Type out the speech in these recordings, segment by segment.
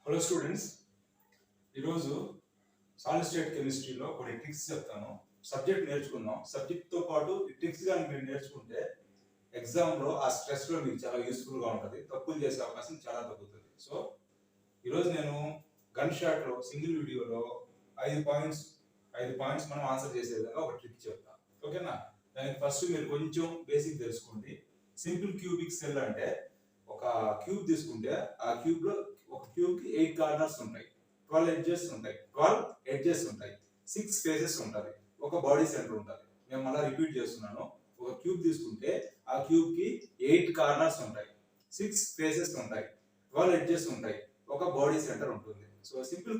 Hello students, ఈరోజు solid state కెమిస్ట్రీలో కొన్ని ట్రిక్స్ చెప్తాను. సబ్జెక్ట్ నేర్చుకుందాం. సబ్జెక్ట్తో పాటు ఈ ట్రిక్స్ కానీ మీరు నేర్చుకుంటే ఎగ్జామ్లో ఆ స్ట్రెస్లో మీకు చాలా యూస్ఫుల్గా ఉంటుంది. తప్పులు చేసే అవకాశం చాలా తగ్గుతుంది. సో ఈరోజు నేను గన్ షాట్లో సింగిల్ వీడియోలో 5 పాయింట్స్ మనం ఆన్సర్ చేసే విధంగా ఒక ట్రిక్ చెప్తాను. ఓకేనా? దానికి ఫస్ట్ మీరు కొంచెం బేసిక్ తెలుసుకోండి. సింపుల్ క్యూబిక్ సెల్ అంటే ఒక క్యూబ్ తీసుకుంటే ఆ క్యూబ్ లో ఒక క్యూబ్ కి 8 కార్నర్స్ ఉంటాయి, 12 ఎడ్జెస్ ఉంటాయి, 6 ఫేసెస్ ఉంటుంది, ఒక బాడీ సెంటర్ ఉంటుంది. నేను మళ్ళీ రిపీట్ చేస్తున్నాను. ఒక క్యూబ్ తీసుకుంటే ఆ క్యూబ్ కి 8 కార్నర్స్ ఉంటాయి, 6 ఫేసెస్ ఉంటాయి, 12 ఎడ్జెస్ ఉంటాయి, ఒక బాడీ సెంటర్ ఉంటుంది. సో సింపుల్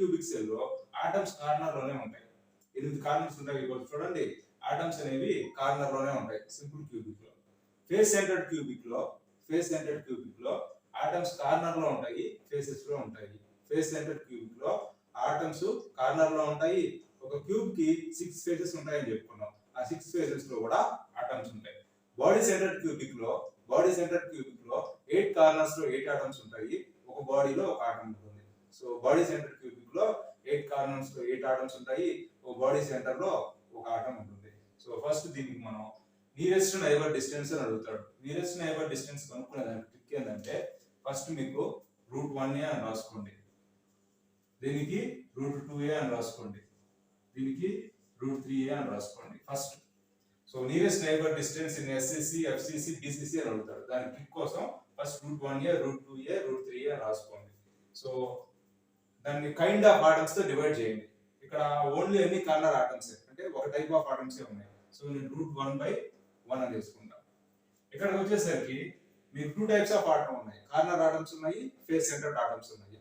క్యూబిక్ సెల్ లో ఆటమ్స్ కార్నర్ లోనే ఉంటాయి. 8 కార్నర్స్ ఉంటాయి. ఇప్పుడు చూడండి, ఆటమ్స్ అనేవి కార్నర్ లోనే ఉంటాయి సింపుల్ క్యూబిక్ లో. ఫేస్ సెంటర్డ్ క్యూబిక్ లో ఆటమ్స్ కార్నర్ లో ఉంటాయి, ఫేసెస్ లో ఉంటాయి. ఫేస్ సెంటర్డ్ క్యూబిక్ లో ఆటమ్స్ కార్నర్ లో ఉంటాయి. ఒక క్యూబ్ కి 6 ఫేసెస్ ఉంటాయని చెప్పుకున్నాం. ఆ 6 ఫేసెస్ లో కూడా ఆటమ్స్ ఉంటాయి. బాడీ సెంటర్డ్ క్యూబిక్ లో 8 కార్నర్స్ లో 8 ఆటమ్స్ ఉంటాయి. ఒక బాడీలో ఒక ఆటమ్ ఉంటుంది. సో బాడీ సెంటర్డ్ క్యూబిక్ లో 8 కార్నర్స్ లో 8 ఆటమ్స్ ఉంటాయి. ఒక బాడీ సెంటర్ లో ఒక ఆటమ్ ఉంటుంది. సో ఫస్ట్ దీనికి మనం నియరెస్ట్ నైబర్ డిస్టెన్స్ అని అడుగుతాడు. నియరెస్ట్ నైబర్ డిస్టెన్స్ కనుక్కునే దానికి ట్రిక్ ఏంటంటే ఫస్ట్ మీకు √1a అని రాసుకోండి, దీనికి √2a అని రాసుకోండి, దీనికి √3a అని రాసుకోండి first. So nearest neighbour distance in SCC, FCC, BCC అని అడుగుతాడు. దాని ట్రిక్ కోసం ఫస్ట్ √1a, √2a, √3a అని రాసుకోండి. సో దాన్ని కైండ్ ఆఫ్ ఆటమ్స్ తో డివైడ్ చేయండి. ఇక్కడ ఓన్లీ అన్ని కార్నర్ ఆటమ్స్ అంటే ఒక టైప్ ఆఫ్ ఆటమ్స్ ఉన్నాయి. సో నేను √1/1 అని తీసుకుంటా. ఇక్కడికి వచ్చేసరికి మీకు 2 టైప్స్ ఆఫ్ ఆటమ్ ఉన్నాయి. కార్నర్ ఆటమ్స్ ఉన్నాయి, ఫేస్ సెంటర్డ్ ఆటమ్స్ ఉన్నాయి.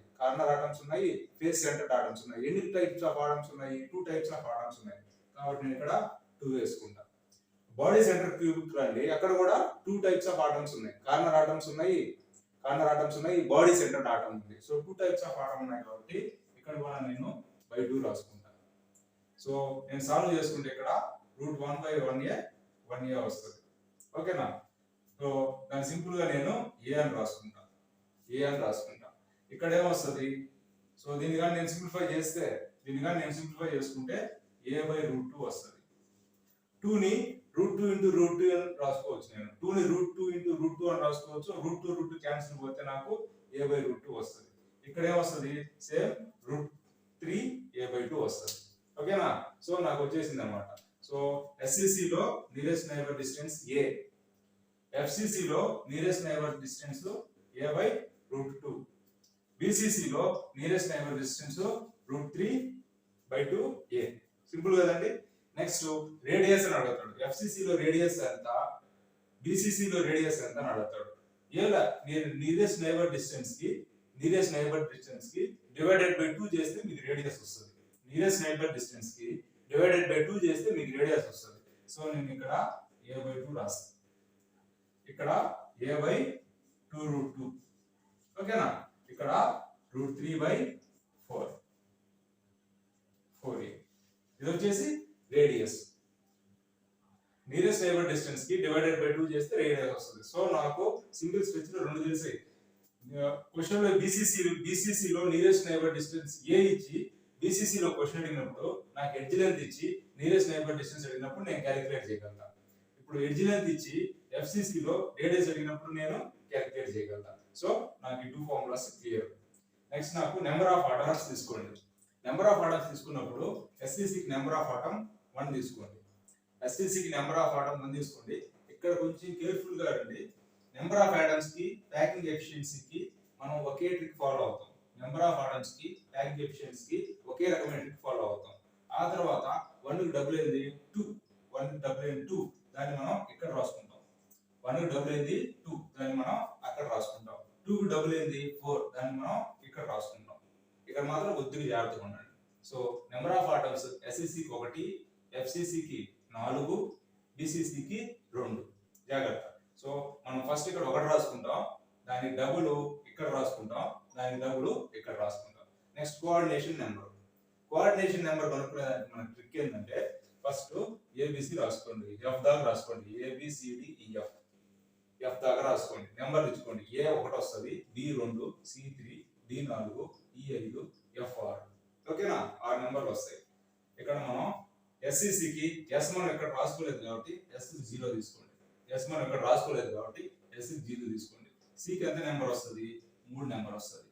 ఫేస్ సెంటర్డ్ ఆటమ్స్ ఉన్నాయి. ఎన్ని టైప్స్ ఆఫ్ ఆటమ్స్ ఉన్నాయి? 2 టైప్స్ ఆఫ్ ఆటమ్స్ ఉన్నాయి. కాబట్టి నేను ఇక్కడ 2 వేసుకుంటా. బాడీ సెంటర్ క్యూబిక్ రండి, అక్కడ కూడా 2 టైప్స్ ఆఫ్ ఆటమ్స్ ఉన్నాయి. కార్నర్ ఆటమ్స్ ఉన్నాయి, బాడీ సెంటర్డ్ ఆటమ్ ఉంది. సో 2 టైప్స్ ఆఫ్ ఆటమ్ ఉన్నాయి కాబట్టి ఇక్కడ కూడా నేను /2 రాసుకుంటాను. సో నేను సాల్వ్ చేసుకుంటే ఇక్కడ √1/1a 1a వస్తుంది. ఓకేనా? సో దాని సింపుల్ గా నేను a అని రాసుకుంటా. ఇక్కడ ఏమొస్తుంది? సో దీన్ని కానీ నేను సింప్లిఫై చేసుకుంటే a/√2 వస్తుంది. 2ని √2 × √2 అని రాసుకోవచ్చు. నేను 2ని √2 × √2 అని రాసుకోవచ్చు. √2 క్యాన్సిల్ పోతే నాకు a/√2 వస్తుంది. ఇక్కడ ఏమొస్తుంది? సేమ్ √3a/2 వస్తుంది. ఓకేనా? సో నాకు వచ్చేసింది అనమాట. సో ఎస్సిసి లో nearest neighbour distance a, FCC లో నియరెస్ట్ నైబర్ డిస్టెన్స్ a/√2, బిసిసి లో nearest neighbour distance √3/2a. Simple కదండి. నెక్స్ట్ రేడియస్ అని అడుగుతాడు. ఎఫ్సిసి లో రేడియస్ ఎంత, బిసిసి లో రేడియస్ ఎంత అని అడుగుతాడు. ఇలా నియరెస్ట్ నైబర్ డిస్టెన్స్ కి డివైడెడ్ బై 2 చేస్తే మీకు రేడియస్ వస్తుంది. సో నేను ఇక్కడ a/2 రాస్తాను, ఇక్కడ a/2√2. ఓకేనా? ఇక్కడ √3/4, ఇది వచ్చేసి రేడియస్. నియరెస్ట్ నైబర్ డిస్టెన్స్ కి డివైడెడ్ బై 2 చేస్తే రేడియస్ వస్తుంది. సో నాకు సింగిల్ స్ట్రెచ్ లో 2 తెలిసాయి. క్వశ్చన్ లో బీసీసీ లో నియరెస్ట్ నైబర్ డిస్టెన్స్ a ఇచ్చి బీసీసీ లో క్వశ్చన్ అడిగినప్పుడు నాకు ఎడ్జ్ లెంత్ ఇచ్చి నియరెస్ట్ నైబర్ డిస్టెన్స్ అడిగినప్పుడు నేను క్యాలిక్యులేట్ చేయగలుగుతా. ఇప్పుడు ఎడ్జ్ లెంత్ ఇచ్చి ఎఫ్సిసి లో రేడియస్ అడిగినప్పుడు నేను క్యాలిక్యులేట్ చేయగలుగుతా. సో నాకు ఈ 2 ఫార్ములాస్ క్లియర్. నెక్స్ట్ నాకు నెంబర్ ఆఫ్ ఆటమ్స్ తీసుకోండి. తీసుకున్నప్పుడు ఎస్సిసికి నెంబర్ ఆఫ్ ఆటమ్ 1 తీసుకోండి. ఇక్కడ కొంచెం కేర్ఫుల్ గా రండి. నెంబర్ ఆఫ్ ఆటమ్స్ కి ప్యాకింగ్ ఎఫిషియన్సీకి మనం ఒకే ట్రిక్ ఫాలో అవుతాం. ఒకే రకమైన ట్రిక్ ఫాలో అవుతాం. ఆ తర్వాత 1 కి డబుల్ అయింది 2, దాన్ని మనం ఇక్కడ రాసుకుంటాం. 1 కి డబుల్ అయింది 2, దాన్ని మనం అక్కడ రాసుకుంటాం. 2 కి డబుల్ అయింది 4, దాన్ని మనం ఇక్కడ రాసుకుంటాం. ఇక్కడ మాత్రం కొద్దిగా జాగ్రత్తగా ఉండండి. సో నెంబర్ ఆఫ్ ఆటమ్స్ ఎస్సిసికి 1, ఎఫ్సిసికి 4, బిసిసికి 2. జాగ్రత్త. సో మనం ఫస్ట్ ఇక్కడ 1 రాసుకుంటాం, దానికి డబుల్ ఇక్కడ రాసుకుంటాం, దానికి డబుల్ ఇక్కడ రాసుకుంటాం. నెక్స్ట్ కోఆర్డినేషన్ నెంబర్ కనుక్కునేదానికి మన ట్రిక్ ఏంటంటే ఫస్ట్ ఏబిసి రాసుకోండి, ఎఫ్ దాకా రాసుకోండి, ABCDEF. ఎఫ్ దాకా రాసుకోండి. నెంబర్ ఇచ్చుకోండి. ఏ 1 వస్తుంది, బి 2, సి 3, డి 4, ఈ 5, ఎఫ్ 6. ఓకేనా? 6 నెంబర్లు వస్తాయి. ఇక్కడ మనం ఎస్సిసికి ఎస్ మనం ఇక్కడ రాసుకోలేదు కాబట్టి ఎస్ 0 తీసుకోండి. ఎస్ మనం ఇక్కడ రాసుకోలేదు కాబట్టి ఎస్ 0 తీసుకోండి. సికి ఎంత నెంబర్ వస్తుంది? 3 నెంబర్ వస్తుంది.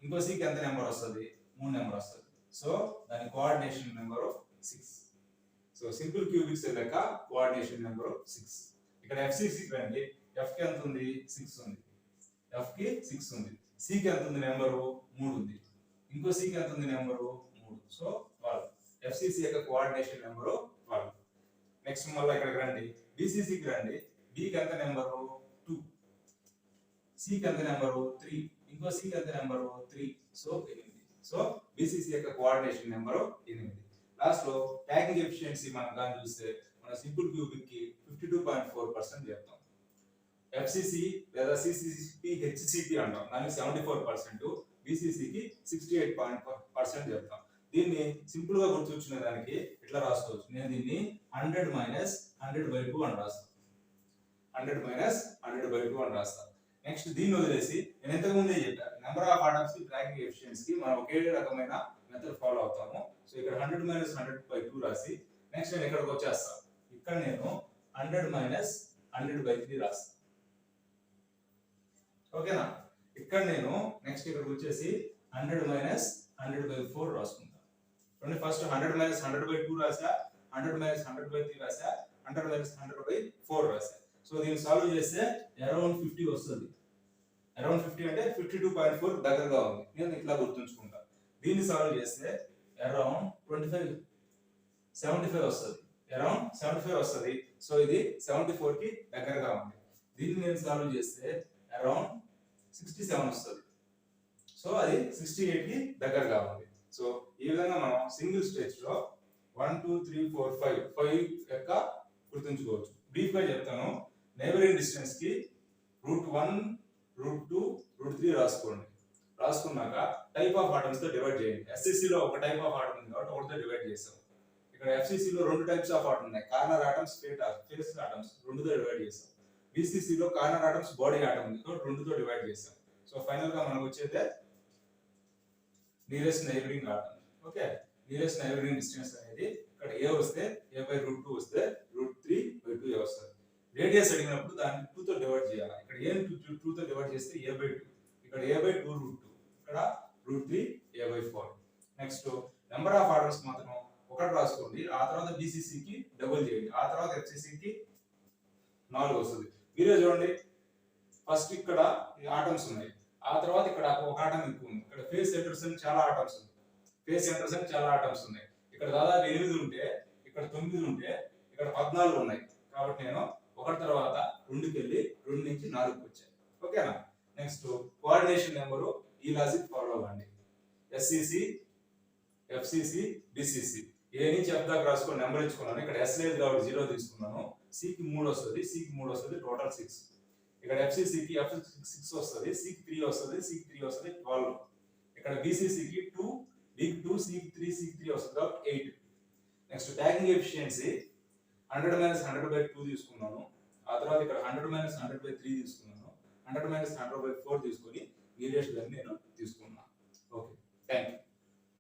ఇంకో సికి ఎంత నెంబర్ వస్తుంది? 3 నెంబర్ వస్తుంది. సో దాని coordination number 6. So simple cubic cell యొక్క కోఆర్డినేషన్ నెంబర్ 6. ఇక్కడ ఎఫ్సిసికి రండి. ఎఫ్ కి ఎంత ఉంది? 6 ఉంది. ఎఫ్ కి 6 ఉంది. సి కి ఎంత ఉంది? నెంబరు 3 ఉంది. ఇంకో సి కి ఎంత ఉంది? నెంబరు 3. సో 12. ఎఫ్సిసి యొక్క కోఆర్డినేషన్ నెంబరు 12. నెక్స్ట్ మళ్ళీ ఇక్కడికి రండి. బిసిసికి రండి. బి కి ఎంత నెంబరు? 2. సి కి ఎంత నెంబరు? 3. ఇంకో సి కి ఎంత నెంబరు? 3. సో 8. సో బిసిసి యొక్క కోఆర్డినేషన్ నెంబరు 8. లాస్ట్ లో ట్యాగింగ్ ఎఫిషియన్సీ మనం కానీ చూస్తే మన సింపుల్ క్యూబిక్ కి 52.4% చెప్తాం. ఎఫ్సిసి లేదా సిసిసి హెచ్సిపి అంటాం. దానికి 74%, బిసిసికి 68% చెప్తాం. దీన్ని సింపుల్ గా గుర్తుంచుకునే దానికి ఇట్లా రాసుకోవచ్చు. నేను దీన్ని 100 - 100/2 అని రాస్తాను. 100 - 100/2 అని రాస్తాను. నెక్స్ట్ దీన్ని వదిలేసి నేను ఇంతకు ముందే చెప్పాను, నెంబర్ ఆఫ్ ఆటమ్స్ కి ట్రాకింగ్ ఎఫిషియన్సీ కి మనం ఒకే రకమైన మెథడ్ ఫాలో అవుతాము. సో ఇక్కడ 100 - 100/2 రాసి నెక్స్ట్ నేను ఇక్కడికి వచ్చేస్తాను. ఇక్కడ నేను 100 - 100/3 రాస్తాను. ఓకేనా? ఇక్కడ నేను నెక్స్ట్ ఇక్కడికి వచ్చేసి 100 - 100/4 రాసుకుంటాను. ఫస్ట్ 100 - 100/2 రాసా, 100 - 100/3 రాసా, 100 - 100/4 రాసా. సో దీన్ని సాల్వ్ చేస్తే అరౌండ్ 50 వస్తుంది. అరౌండ్ 50 అంటే 52.4 దగ్గరగా ఉంది. నేను ఇట్లా గుర్తుంచుకుంటా. దీన్ని సాల్వ్ చేస్తే అరౌండ్ 75 వస్తుంది. అరౌండ్ 75 వస్తుంది. సో ఇది 74 కి దగ్గరగా ఉంది. దీన్ని నేను సాల్వ్ చేస్తే అరౌండ్ 67 వస్తుంది. సో అది 68 కి దగ్గరగా ఉంది. సో ఈ విధంగా మనం సింగిల్ స్టేజ్ లో 1 2 3 4 5 యొక్క గుర్తుంచుకోవచ్చు. బ్రీఫ్ గా చెప్తాను. నైబరింగ్ డిస్టెన్స్ కి √1, √2, √3 రాసుకోండి. రాసుకున్నాక టైప్ ఆఫ్ ఆటమ్స్ తో డివైడ్ చేయండి. ఎస్సిసి లో ఒక టైప్ ఆఫ్ ఆటమ్ ఉంది కాబట్టి ఒకటితో డివైడ్ చేసాం. ఇక్కడ ఎఫ్సిసి లో 2 టైప్స్ ఆఫ్ ఆటమ్ ఉన్నాయి. కార్నర్ ఆటమ్స్, ఫేస్ ఆటమ్స్, 2తో డివైడ్ చేసాం. బిసిసి లో కార్నర్ ఆటమ్స్, బాడీ ఆటమ్ ఉంది కాబట్టి 2తో డివైడ్ చేసాం. సో ఫైనల్ గా మనకు వచ్చేదే nearest neighbouring atom. Okay, nearest neighbouring distance అనేది ఇక్కడ ఏ వస్తే a/√2 వస్తే √3/2 వస్తుంది. రేడియస్ అడిగినప్పుడు దాన్ని 2తో డివైడ్ చేయాలి. ఇక్కడ ఏ 2తో డివైడ్ చేస్తే a/2, ఇక్కడ a/2 √2, ఇక్కడ √3 a/4. Next number of orders మాత్రం ఒకటి రాసుకోండి. ఆ తర్వాత బిసిసి కి డబుల్ చేయండి. ఆ తర్వాత ఎఫ్సిసి కి 4 వస్తుంది. మీరే చూడండి. ఫస్ట్ ఇక్కడ ఆటమ్స్ ఉన్నాయి. ఆ తర్వాత ఇక్కడ ఒక ఆటం ఎక్కువ ఉంది. ఇక్కడ ఫేస్ సెంటర్స్ అని చాలా ఆటమ్స్ ఉన్నాయి. ఫేస్ సెంటర్స్ అని చాలా ఆటమ్స్ ఉన్నాయి. ఇక్కడ దాదాపు 8 ఉంటే, ఇక్కడ 9 ఉంటే, ఇక్కడ 14 ఉన్నాయి. కాబట్టి నేను ఒకటి తర్వాత 2కి వెళ్ళి 2 నుంచి 4కి వచ్చాను. ఓకేనా? నెక్స్ట్ కోఆర్డినేషన్ నెంబరు ఈ లాజిక్ ఫాలో అవ్వండి. ఎస్సిసి, ఎఫ్సిసి, బిసిసి ఏ నుంచి ఎఫ్ దాకా రాసుకొని నెంబర్ ఇచ్చుకున్నాను. ఇక్కడ ఎస్ లేదు కాబట్టి 0 తీసుకున్నాను. సికి 3 వస్తుంది, సికి 3 వస్తుంది, టోటల్ 6. ఇక్కడ ఎఫ్సిసికి F6 వస్తుంది, సికి 3 వస్తుంది, సికి 3 వస్తుంది, 12. ఇక్కడ బిసిసికి 2, బికి 2, సికి 3, సికి 3 వస్తుంది కాబట్టి 8. నెక్స్ట్ ట్యాగింగ్ ఎఫిషియన్సీ 100 - 100/2 తీసుకున్నాను. ఆ తర్వాత ఇక్కడ 100 - 100/3 తీసుకున్నాను. 100 - 100/4 తీసుకొని నియరెస్ట్ దాన్ని నేను తీసుకున్నాను. Okay, thank you.